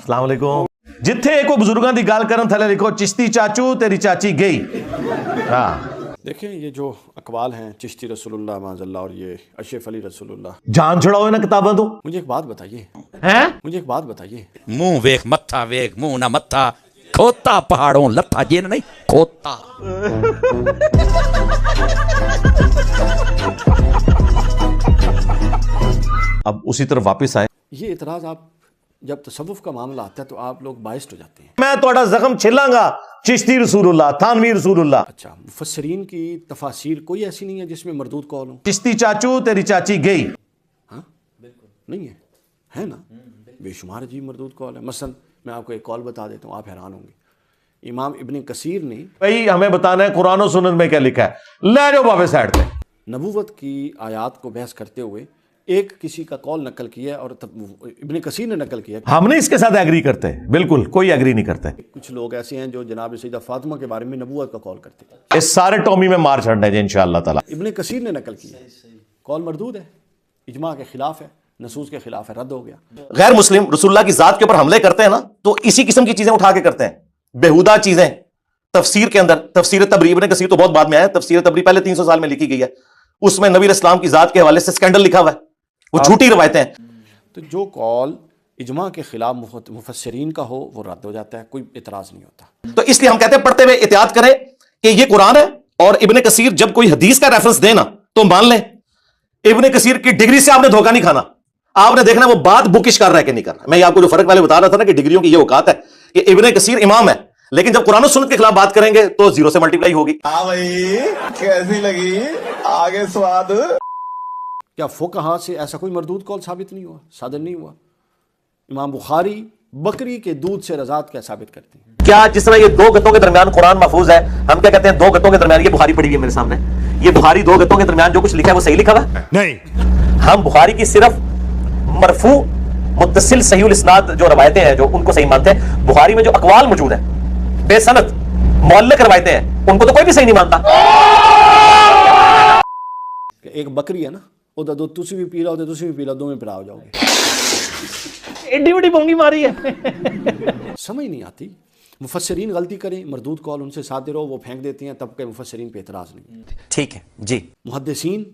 अस्सलाम वालेकुम। जिथे को बुजुर्गों की गाल करन थले लिखो चिश्ती चाचू तेरी चाची गई। हाँ देखें ये जो अकवाल हैं चिश्ती रसूलुल्लाह माज़ल्लाह और ये अशरफ अली रसूलुल्लाह, जान छुड़ाओ ना किताबा तो मुझे एक बात बताइए, हैं मुझे एक बात बताइए, मुंह वेख मत्था वेख मुंह ना मत्था खोता पहाड़ों लत्था जे नहीं खोता। अब उसी तरफ वापस आए। ये इतराज़ आप जब तसव्वुफ का मामला आता है तो आप लोग बाइस्ड हो जाते हैं। मैं थोड़ा जख्म छिलांगा चिश्ती रसूलुल्लाह थानवी रसूलुल्लाह। अच्छा, मुफस्सिरीन की तफासीर कोई ऐसी नहीं है जिसमें मरदूद कौल हो? चिश्ती चाचू तेरी चाची गई। हाँ बिल्कुल नहीं है ना, बेशुमार अजीब मरदूद कौल है। मसलन मैं आपको एक कौल बता देता हूँ, आप हैरान होंगे। इमाम इब्न कसीर ने भाई हमें बताना है कुरान और सुन्नत में क्या लिखा है, ले जाओ बाबे साइड पे। नबूवत की आयात को बहस करते हुए एक किसी का कौल नकल किया और इब्न कसीर ने नकल किया। हम नहीं इसके साथ एग्री करते, बिल्कुल कोई एग्री नहीं करते। कुछ लोग ऐसे हैं जो जनाब सैयदा फातिमा के बारे में नबूवत का कौल करते हैं। इस सारे टॉमी में मार छड़ना है इंशाअल्लाह ताला। इब्न कसीर ने नकल किया, कौल मरदूद है, इजमा के खिलाफ है, नसूस के खिलाफ है, रद्द हो गया। गैर मुस्लिम रसूलुल्लाह की जात के ऊपर हमले करते हैं ना, तो इसी किस्म की चीजें उठा के करते हैं, बेहुदा चीजें। तफसीर के अंदर तफसीर तबरी, इब्न कसीर तो बहुत बाद में आया, तफसीर तबरी पहले 300 साल में लिखी गई है। उसमें नबी इस्लाम की जात के हवाले से स्कैंडल लिखा हुआ है, वो झूठी रवायतें हैं। तो जो कौल इजमा के खिलाफ मुफस्सिरीन का हो वो रद्द हो जाता है, कोई इतराज नहीं होता। तो इसलिए हम कहते हैं पढ़ते हुए एहतियात करें कि ये कुरान है, और इब्न कसीर जब कोई हदीस का रेफरेंस देना तो मान लें इब्न कसीर की डिग्री से आपने धोखा नहीं खाना। आपने देखना वो बात बुकिश कर रहा है कि नहीं कर रहा। मैं आपको जो फर्क पहले बता रहा था ना कि डिग्रियों की ये औकात है कि इब्न कसीर इमाम है, लेकिन जब कुरान और सुन्नत के खिलाफ बात करेंगे तो जीरो से मल्टीप्लाई होगी। हाँ भाई कैसी लगी आगे स्वाद? क्या फुकहा से ऐसा कोई मरदूद कौल साबित नहीं हुआ, सादर नहीं हुआ? इमाम बुखारी बकरी के दूध से रज़ात क्या साबित करते हैं? क्या जिस तरह ये दो गतों के दरमियान कुरान महफूज है, हम क्या कहते हैं दो गतों के दरमियान, ये बुखारी पड़ी हुई है मेरे सामने, ये बुखारी दो गतों के दरमियान जो कुछ लिखा है वो सही लिखा हुआ है? नहीं, हम बुखारी की सिर्फ मरफू मुत्तसिल सहीहुल इस्नाद जो रवायतें हैं जो उनको सही मानते हैं। बुखारी में जो अकवाल मौजूद है बेसनद मुअल्लक रवायतें हैं, उनको तो कोई भी सही नहीं मानता। एक बकरी है ना, ਉਹਦਾ ਦੁੱਧ ਤੁਸੀਂ ਵੀ ਪੀ ਲਓ ਤੇ ਤੁਸੀਂ ਵੀ ਪੀ ਲਓ, ਦੋਵੇਂ ਪਿਲਾ ਹੋ ਜਾਓਗੇ। एडी बड़ी बोंगी मारी है। समझ नहीं आती। मुफस्सिरीन गलती करें, मरदूद कौल उनसे सादिर हो, वो फेंक देते हैं, तब के मुफस्सिरीन पे एतराज़ नहीं। ठीक है जी। मुहद्दिसीन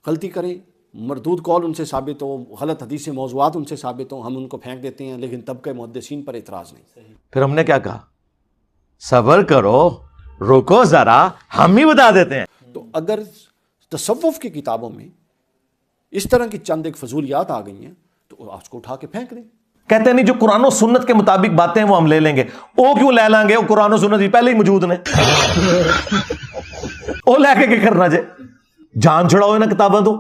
गलती करें, मरदूद कौल उनसे साबित हो, गलत हदीस मौज़ूआत उनसे साबित हो, हम उनको फेंक देते हैं, लेकिन तब के मुहद्दिसीन पर एतराज़ नहीं। फिर हमने क्या कहा, सब्र करो, रुको जरा, हम ही बता देते हैं। तो अगर तसव्वुफ की किताबों में इस तरह की चंद एक फजूलियात आ गई हैं तो आज को उठा के फेंक दें। कहते नहीं जो कुरान और सुन्नत के मुताबिक बातें हैं वो हम ले लेंगे। ओ क्यों ले लेंगे, वो कुरान और सुन्नत भी पहले ही मौजूद ने। ओ लेके क्या करना जे, जान छुड़ाओ ना किताबा तो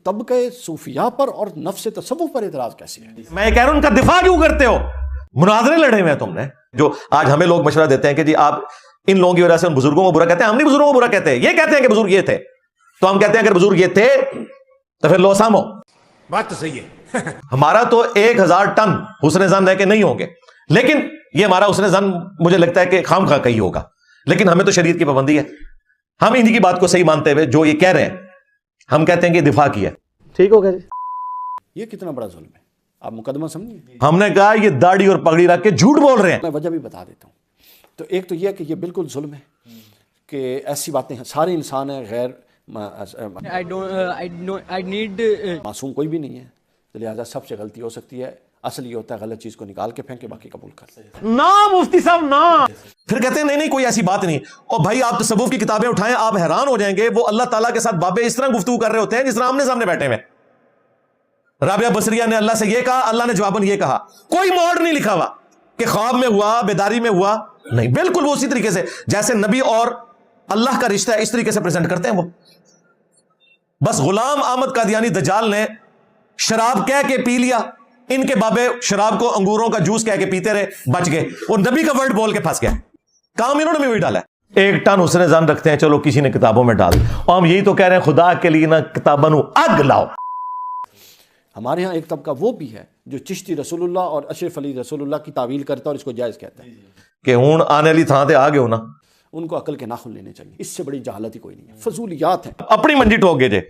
तब के सूफिया पर और नफ्स तसव्वुफ पर एतराज कैसे है? मैं कह रहा हूं उनका दिफा क्यों करते हो? मुनाजरे लड़े हुए हैं तुमने। जो आज हमें लोग मशवरा देते हैं कि जी आप इन लोगों की वजह से उन बुजुर्गों को बुरा कहते हैं, हम नहीं बुजुर्गों को बुरा कहते हैं, ये कहते हैं कि बुजुर्ग ये थे, तो हम कहते हैं अगर बुजुर्ग ये थे तो फिर लो सामो। बात तो सही है। हमारा तो 1000 टन हुस्न ज़न रह के नहीं होंगे, लेकिन ये हमारा हुस्न ज़न मुझे लगता है कि खाम खा कहीं होगा, लेकिन हमें तो शरीयत की पाबंदी है। हम इन्हीं की बात को सही मानते हुए जो ये कह रहे हैं हम कहते हैं कि दिफा किया। ठीक हो गया जी। ये कितना बड़ा जुल्म है, आप मुकदमा समझिए। हमने कहा ये दाढ़ी और पगड़ी रख के झूठ बोल रहे हैं। मैं वजह भी बता देता हूँ। तो एक तो यह है कि ये बिल्कुल जुल्म है कि ऐसी बातें हैं, सारे इंसान हैं, गैर मासूम कोई भी नहीं है, तो लिहाजा सबसे गलती हो सकती है। असल ये होता है गलत चीज को निकाल के फेंके, बाकी कबूल कर। ना मुफ्ती साहब ना, फिर कहते हैं नहीं नहीं कोई ऐसी बात नहीं। और भाई आप तसव्वुफ की किताबें उठाएं, आप हैरान हो जाएंगे, वो अल्लाह ताला के साथ बाबे इस तरह गुफ्तगू कर रहे होते हैं जिस तरह आमने सामने बैठे हुए। राबिया बसरिया ने अल्लाह से ये कहा, अल्लाह ने जवाबन ये कहा, कोई मोड नहीं लिखा हुआ कि ख्वाब में हुआ, बेदारी में हुआ, नहीं, बिल्कुल वो उसी तरीके से जैसे नबी और अल्लाह का रिश्ता है इस तरीके से प्रेजेंट करते हैं वो। बस गुलाम अहमद कादियानी दज्जाल ने शराब कह के पी लिया, इनके बाबे शराब को अंगूरों का जूस कह के पीते रहे, बच गए, और नबी का वर्ड बोल के फंस गया। काम इन्होंने भी वही डाला है। एक टन हुस्न ज़न रखते हैं, चलो किसी ने किताबों में डाल, और हम यही तो कह रहे हैं खुदा के लिए ना किताबन आग लाओ। हमारे यहाँ एक तबका वो भी है जो चिश्ती रसूलुल्लाह और अशरफ अली रसूलुल्लाह की तावील करता है और इसको जायज़ कहता है कि हूं आने वाली थां ते आ गए हो ना। उनको अकल के नाखुन लेने चाहिए, इससे बड़ी जहालत ही कोई नहीं है, फजूलियात है। अपनी मंजी ठोक गए जे।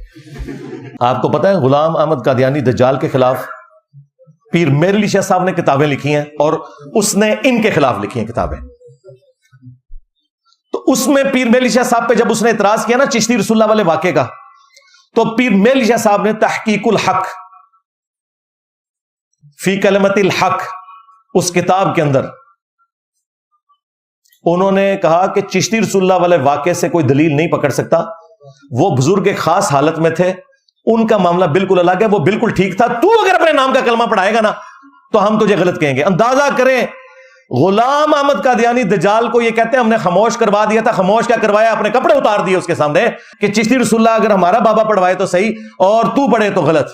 आपको पता है गुलाम अहमद कादियानी दज्जाल के खिलाफ پیر میر علی شاہ صاحب نے کتابیں لکھی ہیں اور اس نے ان کے خلاف لکھی ہیں کتابیں. تو اس میں پیر میر علی شاہ صاحب پہ جب اس نے اعتراض کیا نا چشتی رسول اللہ والے واقعے کا, تو پیر میر علی شاہ صاحب نے تحقیق الحق فی کلمت الحق اس کتاب کے اندر انہوں نے کہا کہ چشتی رسول اللہ والے واقعے سے کوئی دلیل نہیں پکڑ سکتا, وہ بزرگ ایک خاص حالت میں تھے, ان کا معاملہ بالکل الگ ہے, وہ بالکل ٹھیک تھا. تو اگر اپنے نام کا کلمہ پڑھائے گا نا تو ہم تجھے غلط کہیں گے. اندازہ کریں غلام احمد قادیانی دجال کو یہ کہتے ہیں ہم نے خاموش کروا دیا تھا. خاموش کیا کروایا؟ اپنے کپڑے اتار دیے اس کے سامنے کہ چشتی رسول اللہ اگر ہمارا بابا پڑھوائے تو صحیح اور تو پڑھے تو غلط.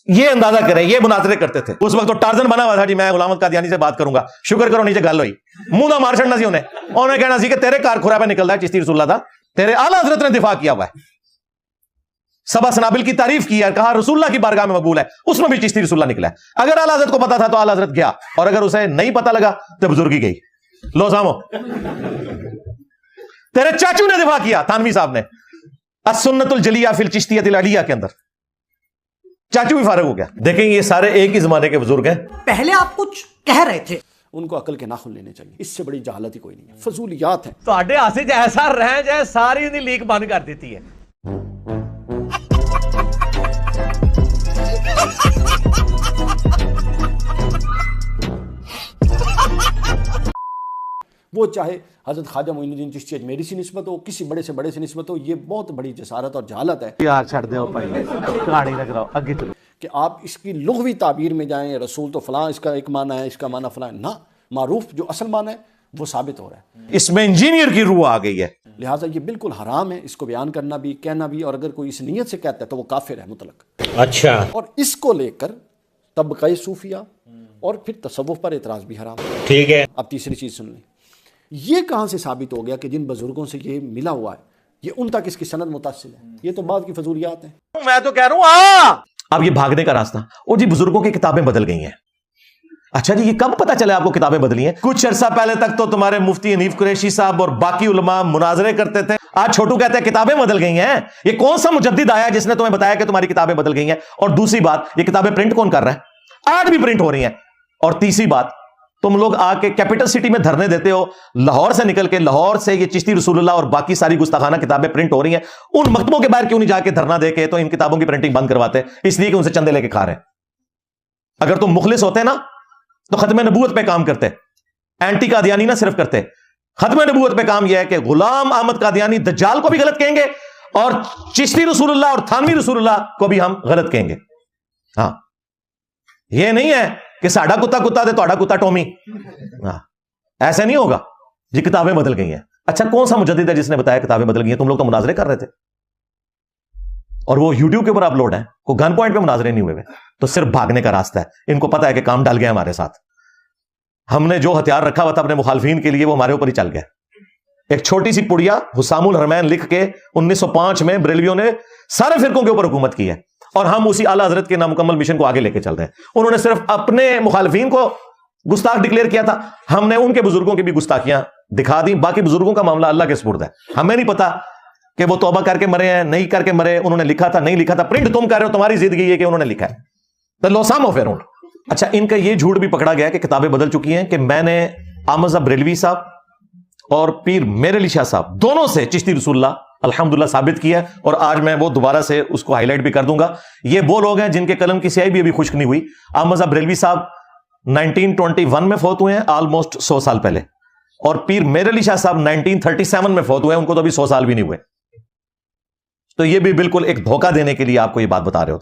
یہ اندازہ کریں, یہ مناظرے کرتے تھے اس وقت. تو ٹارزن بنا ہوا تھا جی میں غلام احمد قادیانی سے بات کروں گا, شکر کرو نیچے گل ہوئی, منہ نہ مار چھڑنا سی انہیں کہنا سی کہ تیرے کار کھرا پہ نکل رہا ہے چشتی رسول اللہ تھا, تیرے اعلیٰ حضرت نے دفاع کیا ہوا ہے, سبا سنابل کی تعریف کی ہے, کہا رسول اللہ کی بارگاہ میں مقبول ہے, اس میں بھی چشتی رسول اللہ نکلا ہے. اگر اعلیٰ حضرت کو پتا تھا تو اعلیٰ حضرت گیا, اور اگر اسے نہیں پتا لگا تو بزرگی گئی. لو سامو, تیرے چاچو نے دفاع کیا تھانوی صاحب نے السنت الجلیہ فی الچشتیہ العلیہ کے اندر, چاچو بھی فارغ ہو گیا. دیکھیں یہ سارے ایک ہی زمانے کے بزرگ ہیں. پہلے آپ کچھ کہہ رہے تھے, ان کو عقل کے ناخن لینے چاہیے, اس سے بڑی جہالت ہی کوئی نہیں ہے, فضولیات ہیں. ਤੁਹਾਡੇ ਹਾਸੇ 'ਚ ਐਸਾ ਰਹਿ ਜਾਏ ਸਾਰੀ ਦੀ ਲੀਕ ਬੰਦ ਕਰ ਦਿੱਤੀ ਹੈ. وہ چاہے حضرت خواجہ معین الدین چشتی اجمیری سے نسبت ہو, کسی بڑے سے بڑے سے نسبت ہو, یہ بہت بڑی جسارت اور جہالت ہے. یار چھڑ دو بھائی, کہانی نہ کراؤ, آگے چلو. کہ آپ اس کی لغوی تعبیر میں جائیں, رسول تو فلاں اس کا ایک معنی ہے, اس کا معنی فلاں, نہ, معروف جو اصل معنی ہے وہ ثابت ہو رہا ہے. اس میں انجینئر کی روح آ گئی ہے. لہٰذا یہ بالکل حرام ہے اس کو بیان کرنا بھی, کہنا بھی, اور اگر کوئی اس نیت سے کہتا ہے تو وہ کافر ہے مطلق. اچھا, اور اس کو لے کر طبقہ صوفیہ اور پھر تصوف پر اعتراض بھی حرام ہے. ٹھیک ہے. اب تیسری چیز سن لیں, یہ کہاں سے ثابت ہو گیا کہ جن بزرگوں سے یہ ملا ہوا ہے یہ ان تک اس کی سند متصل ہے؟ یہ تو بعد کی فضولیات ہیں. ਮੈਂ ਤਾਂ ਕਹਿ رہا ہوں اب یہ بھاگنے کا راستہ, اور جی بزرگوں کی کتابیں بدل گئی ہیں. اچھا جی یہ کب پتا چلا آپ کو کتابیں بدلی ہیں؟ کچھ عرصہ پہلے تک تو تمہارے مفتی حنیف قریشی صاحب اور باقی علماء مناظرے کرتے تھے, آج چھوٹو کہتے ہیں کتابیں بدل گئی ہیں. یہ کون سا مجدد آیا جس نے تمہیں بتایا کہ تمہاری کتابیں بدل گئی ہیں؟ اور دوسری بات, یہ کتابیں پرنٹ کون کر رہا ہے؟ آج بھی پرنٹ ہو رہی ہیں. اور تیسری بات, تم لوگ آ کے کیپٹل سٹی میں دھرنے دیتے ہو, لاہور سے نکل کے لاہور سے یہ چشتی رسول اللہ اور باقی ساری گستاخانہ کتابیں پرنٹ ہو رہی ہیں, ان مکتبوں کے باہر کیوں نہیں جا کے دھرنا دے کے تو ان کتابوں کی پرنٹنگ بند کرواتے؟ اس لیے کہ ان سے چندے لے کے کھا رہے ہیں. اگر تم مخلص ہوتے نا تو ختم نبوت پہ کام کرتے, اینٹی قادیانی نہ صرف کرتے. ختم نبوت پہ کام یہ ہے کہ غلام احمد قادیانی دجال کو بھی غلط کہیں گے اور چشتی رسول اللہ اور تھانوی رسول اللہ کو بھی ہم غلط کہیں گے. ہاں, یہ نہیں ہے کہ ساڈا کتا کتا دے توڑا کتا ٹومی, ایسے نہیں ہوگا. یہ کتابیں بدل گئی ہیں. اچھا کون سا مجدد ہے جس نے بتایا کتابیں بدل گئی ہیں؟ تم لوگ تو مناظرے کر رہے تھے اور وہ یوٹیوب کے اوپر اپلوڈ ہیں, کوئی گن پوائنٹ پہ مناظرے نہیں ہوئے. تو صرف بھاگنے کا راستہ ہے. ان کو پتا ہے کہ کام ڈل گیا ہمارے ساتھ. ہم نے جو ہتھیار رکھا ہوا تھا اپنے مخالفین کے لیے وہ ہمارے اوپر ہی چل گیا. ایک چھوٹی سی پڑیا حسام الحرمین لکھ کے 1905 میں بریلویوں نے سارے فرقوں کے اوپر حکومت کی ہے, اور ہم اسی اعلیٰ حضرت کے نامکمل مشن کو آگے لے کے چل رہے ہیں. انہوں نے صرف اپنے مخالفین کو گستاخ ڈکلیئر کیا تھا, ہم نے ان کے بزرگوں کی بھی گستاخیاں دکھا دی. باقی بزرگوں کا معاملہ اللہ کے سپرد ہے. ہمیں نہیں پتا کہ وہ توبہ کر کے مرے ہیں نہیں کر کے مرے, انہوں نے لکھا تھا نہیں لکھا تھا. پرنٹ تم کر رہے ہو, تمہاری زندگی ہے کہ انہوں نے لکھا ہے. تو لوسام ہو پھر. اچھا ان کا یہ جھوٹ بھی پکڑا گیا کہ کتابیں بدل چکی ہیں کہ میں نے احمد صاحب بریلوی صاحب اور پیر میر علی شاہ صاحب دونوں سے چشتی رسول اللہ الحمدللہ ثابت کیا, اور آج میں وہ دوبارہ سے اس کو ہائی لائٹ بھی کر دوں گا. یہ وہ لوگ ہیں جن کے قلم کی سیاہی بھی ابھی خشک نہیں ہوئی. احمد صاحب بریلوی صاحب 1921 میں فوت ہوئے ہیں, آلموسٹ 100 سال پہلے, اور پیر میر علی شاہ صاحب 1937 میں فوت ہوئے ہیں, ان کو تو ابھی 100 سال بھی نہیں ہوئے. تو یہ بھی بالکل ایک دھوکہ دینے کے لیے آپ کو یہ بات بتا رہے ہوتے ہیں.